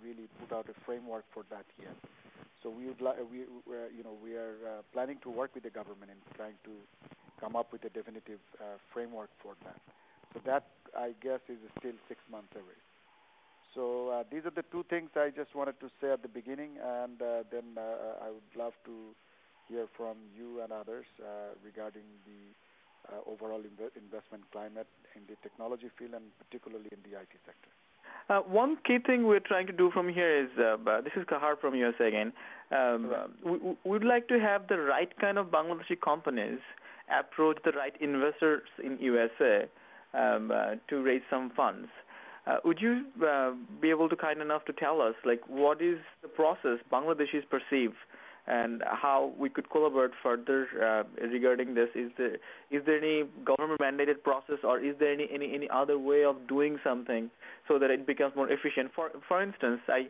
really put out a framework for that yet. So we are planning to work with the government in trying to come up with a definitive framework for that. So that I guess is still 6 months away. So these are the two things I just wanted to say at the beginning, and then I would love to hear from you and others regarding the overall investment climate in the technology field and particularly in the IT sector. One key thing we're trying to do from here is, this is Kahar from USA again. Right. We'd like to have the right kind of Bangladeshi companies approach the right investors in USA to raise some funds. Would you be able to kind enough to tell us, like, what is the process Bangladeshis perceive, and how we could collaborate further regarding this? Is there any government mandated process, or is there any other way of doing something so that it becomes more efficient? For instance, I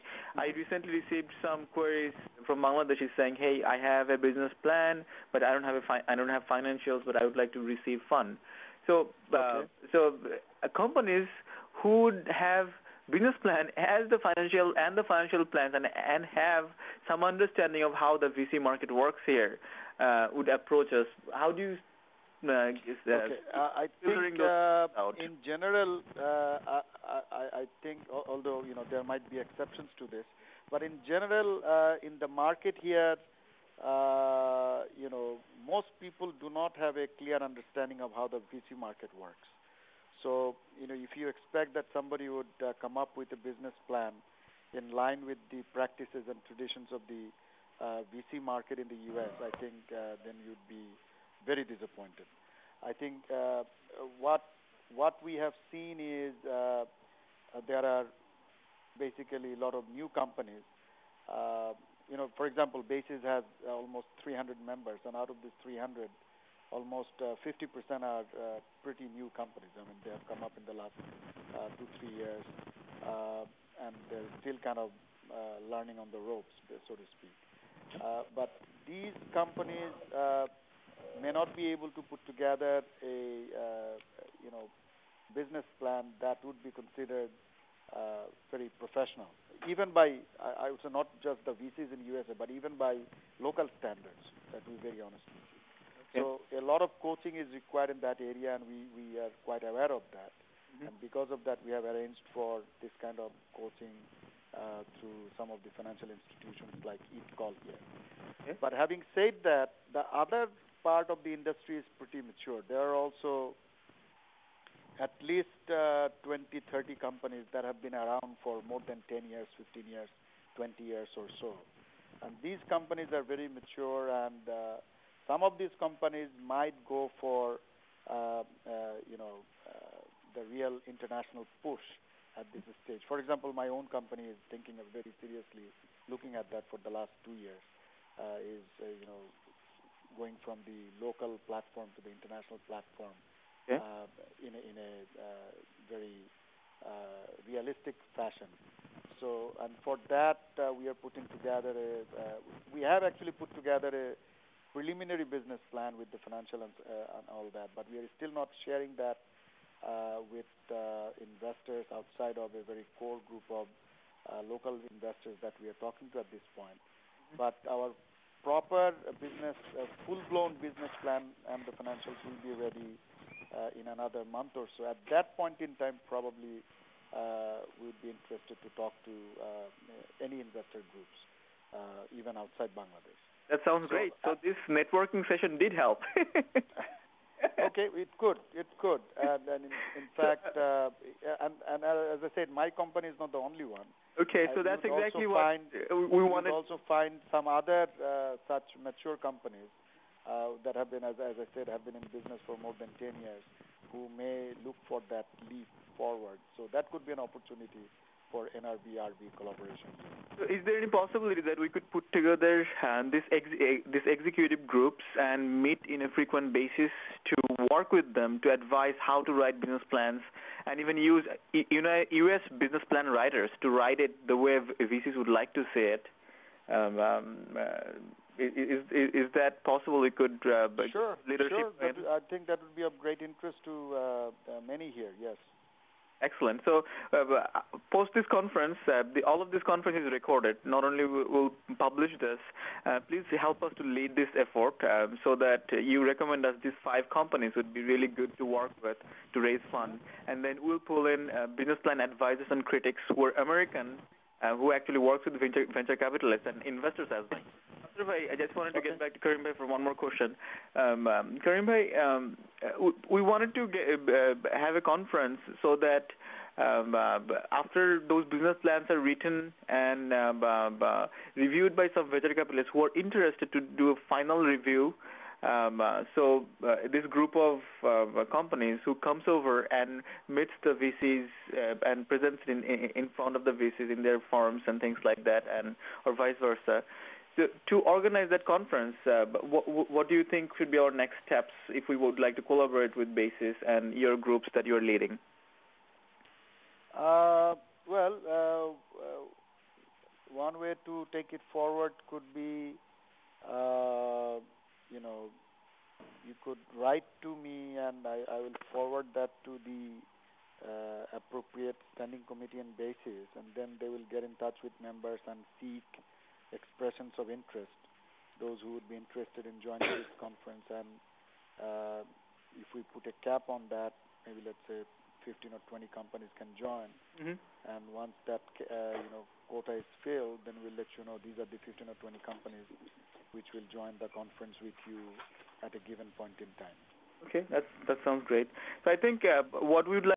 recently received some queries from Bangladeshis saying, "Hey, I have a business plan, but I don't have financials, but I would like to receive fund." So, companies who would have business plan as the financial plans and have some understanding of how the VC market works here would approach us. How do you is that? Okay, I think in general, I think although there might be exceptions to this, but in general, in the market here, most people do not have a clear understanding of how the VC market works. So, if you expect that somebody would come up with a business plan in line with the practices and traditions of the VC market in the U.S., I think then you'd be very disappointed. I think what we have seen is there are basically a lot of new companies. For example, Basis has almost 300 members, and out of these 300, almost 50% are pretty new companies. I mean, they have come up in the last 2-3 years, and they're still kind of learning on the ropes, so to speak. But these companies may not be able to put together a business plan that would be considered very professional, even by I would say not just the VCs in USA, but even by local standards. To be very honest with you. Okay. So a lot of coaching is required in that area, and we are quite aware of that. Mm-hmm. And because of that, we have arranged for this kind of coaching through some of the financial institutions like EatCall here. Okay. But having said that, the other part of the industry is pretty mature. There are also at least 20, 30 companies that have been around for more than 10 years, 15 years, 20 years or so. And these companies are very mature, and some of these companies might go for, the real international push at this stage. For example, my own company is thinking of very seriously looking at that for the last 2 years, going from the local platform to the international platform. Okay. In a very realistic fashion. So, and for that, we are putting together we have actually put together a preliminary business plan with the financial and all that, but we are still not sharing that with investors outside of a very core group of local investors that we are talking to at this point. Mm-hmm. But our proper business, full-blown business plan and the financials will be ready in another month or so. At that point in time, probably we would be interested to talk to any investor groups, even outside Bangladesh. That sounds great. So this networking session did help. Okay, it could, and in fact, and as I said, my company is not the only one. Okay, so that's exactly what we wanted. We also find some other such mature companies that have been, as I said, have been in business for more than 10 years, who may look for that leap forward. So that could be an opportunity for NRB-RB collaboration. So is there any possibility that we could put together these executive groups and meet in a frequent basis to work with them to advise how to write business plans, and even use U.S. business plan writers to write it the way VCs would like to say it? Is that possible? We could sure. I think that would be of great interest to many here. Yes. Excellent. So, post this conference, all of this conference is recorded. Not only we'll publish this, please help us to lead this effort so that you recommend us these 5 companies would be really good to work with to raise funds. And then we'll pull in business plan advisors and critics who are American, who actually works with venture capitalists and investors as well. I just wanted to get back to Karim Bhai for one more question. Karim Bhai, we wanted to have a conference so that after those business plans are written and reviewed by some venture capitalists who are interested to do a final review, so this group of companies who comes over and meets the VCs and presents in front of the VCs in their forums and things like that, and or vice versa. To organize that conference, what do you think should be our next steps if we would like to collaborate with Basis and your groups that you're leading? One way to take it forward could be, you could write to me and I will forward that to the appropriate standing committee and Basis, and then they will get in touch with members and seek expressions of interest, those who would be interested in joining this conference. And if we put a cap on that, maybe let's say 15 or 20 companies can join. Mm-hmm. And once that quota is filled, then we'll let you know these are the 15 or 20 companies which will join the conference with you at a given point in time. Okay, that sounds great. So I think what we would like